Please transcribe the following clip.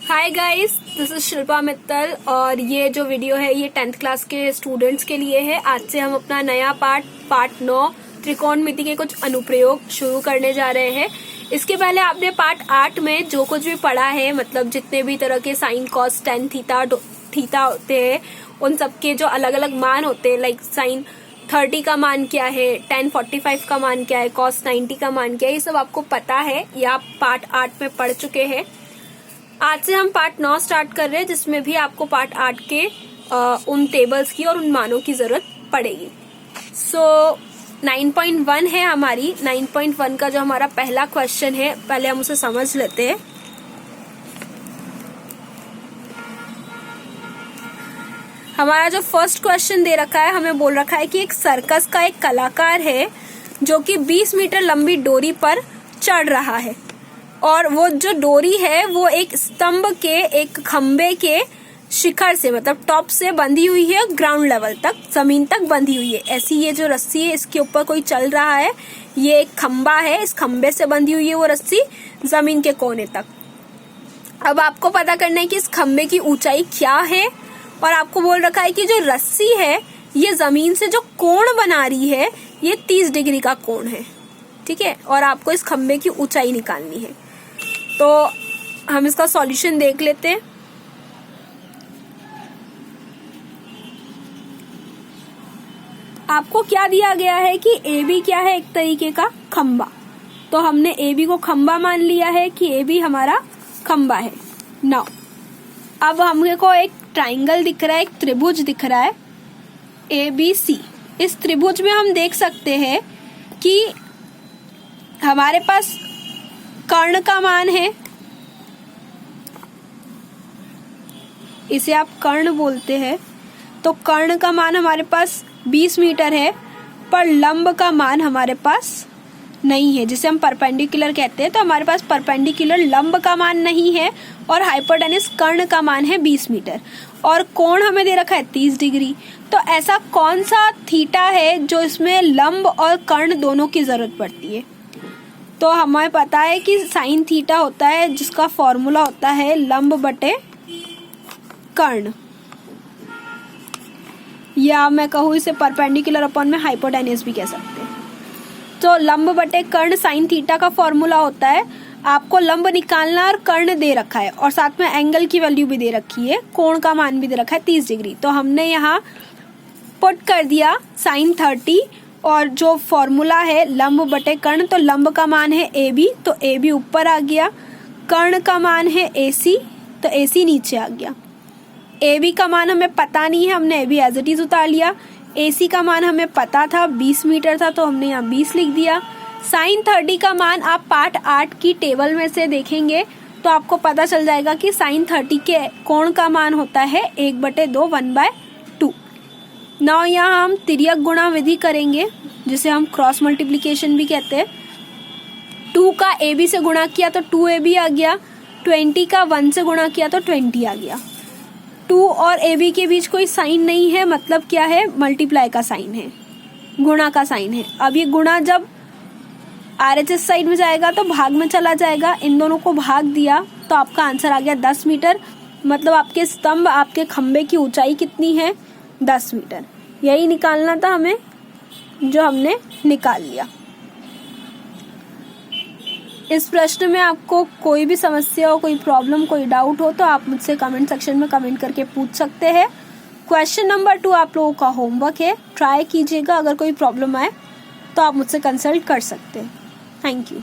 Hi guys, this is Shilpa Mittal और ये जो वीडियो है ये 10th क्लास के स्टूडेंट्स के लिए है। आज से हम अपना नया पार्ट 9 त्रिकोणमिति के कुछ अनुप्रयोग शुरू करने जा रहे हैं। इसके पहले आपने पार्ट 8 में जो कुछ भी पढ़ा है, मतलब जितने भी तरह के साइन कॉस टेन थीटा होते हैं, उन सबके जो अलग अलग मान होते हैं, लाइक साइन 30 का मान क्या है, tan 45 का मान क्या है, cos 90 का मान क्या है, ये सब आपको पता है। ये आप पार्ट 8 में पढ़ चुके हैं। आज से हम पार्ट 9 स्टार्ट कर रहे हैं, जिसमें भी आपको पार्ट 8 के उन टेबल्स की और उन मानों की जरूरत पड़ेगी। सो 9.1 है हमारी। 9.1 का जो हमारा पहला क्वेश्चन है, पहले हम उसे समझ लेते हैं। हमारा जो फर्स्ट क्वेश्चन दे रखा है, हमें बोल रखा है कि एक सर्कस का एक कलाकार है जो कि 20 मीटर लंबी डोरी पर चढ़ रहा है, और वो जो डोरी है वो एक स्तंभ के एक खंबे के शिखर से, मतलब टॉप से बंधी हुई है, ग्राउंड लेवल तक, जमीन तक बंधी हुई है। ऐसी ये जो रस्सी है, इसके ऊपर कोई चल रहा है। ये एक खंबा है, इस खंबे से बंधी हुई है वो रस्सी जमीन के कोने तक। अब आपको पता करना है कि इस खंबे की ऊंचाई क्या है, और आपको बोल रखा है कि जो रस्सी है ये जमीन से जो कोण बना रही है ये 30 डिग्री का कोण है, ठीक है। और आपको इस खंबे की ऊंचाई निकालनी है। तो हम इसका सॉल्यूशन देख लेते हैं। आपको क्या दिया गया है कि ए बी क्या है, एक तरीके का खंबा। तो हमने ए बी को खंबा मान लिया है कि ए बी हमारा खंबा है। नाउ अब हमको एक ट्राइंगल दिख रहा है, एक त्रिभुज दिख रहा है ए बी सी। इस त्रिभुज में हम देख सकते हैं कि हमारे पास कर्ण का मान है, इसे आप कर्ण बोलते हैं। तो कर्ण का मान हमारे पास 20 मीटर है, पर लंब का मान हमारे पास नहीं है, जिसे हम परपेंडिकुलर कहते हैं। तो हमारे पास परपेंडिकुलर लंब का मान नहीं है, और हाइपोटेनस कर्ण का मान है 20 मीटर, और कोण हमें दे रखा है 30 डिग्री। तो ऐसा कौन सा थीटा है जो इसमें लंब और कर्ण दोनों की जरूरत पड़ती है? तो हमें पता है कि साइन थीटा होता है, जिसका फॉर्मूला होता है लंब बटे कर्ण, या मैं कहूँ इसे परपेंडिकुलर अपॉन में हाइपोटेनस भी कह सकते हैं। तो लंब बटे कर्ण साइन थीटा का फॉर्मूला होता है। आपको लंब निकालना और कर्ण दे रखा है, और साथ में एंगल की वैल्यू भी दे रखी है, कोण का मान भी दे रखा है 30 डिग्री। तो हमने यहाँ पुट कर दिया साइन 30, और जो फॉर्मूला है लंब बटे कर्ण, तो लंब का मान है ए बी, तो ए बी ऊपर आ गया। कर्ण का मान है ए सी, तो ए सी नीचे आ गया। ए बी का मान हमें पता नहीं है, हमने A B as it is उतार लिया। ए सी का मान हमें पता था 20 मीटर था, तो हमने यहाँ 20 लिख दिया। साइन 30 का मान आप पार्ट 8 की टेबल में से देखेंगे तो आपको पता चल जाएगा कि साइन 30 के कोण का मान होता है 1/2 1/2। नाउ यहाँ हम तिर्यक गुणा विधि करेंगे, जिसे हम क्रॉस मल्टीप्लिकेशन भी कहते हैं। 2 का ए बी से गुणा किया तो 2ab आ गया, 20 का 1 से गुणा किया तो 20 आ गया। 2 और ए बी के बीच कोई साइन नहीं है, मतलब क्या है, मल्टीप्लाई का साइन है, गुणा का साइन है। अब ये गुणा जब RHS साइड में जाएगा तो भाग में चला जाएगा। इन दोनों को भाग दिया तो आपका आंसर आ गया 10 मीटर। मतलब आपके स्तंभ, आपके खंबे की ऊंचाई कितनी है, 10 मीटर। यही निकालना था हमें, जो हमने निकाल लिया। इस प्रश्न में आपको कोई भी समस्या हो, कोई प्रॉब्लम, कोई डाउट हो, तो आप मुझसे कमेंट सेक्शन में कमेंट करके पूछ सकते हैं। क्वेश्चन नंबर 2 आप लोगों का होमवर्क है, ट्राई कीजिएगा। अगर कोई प्रॉब्लम आए तो आप मुझसे कंसल्ट कर सकते हैं। Thank you.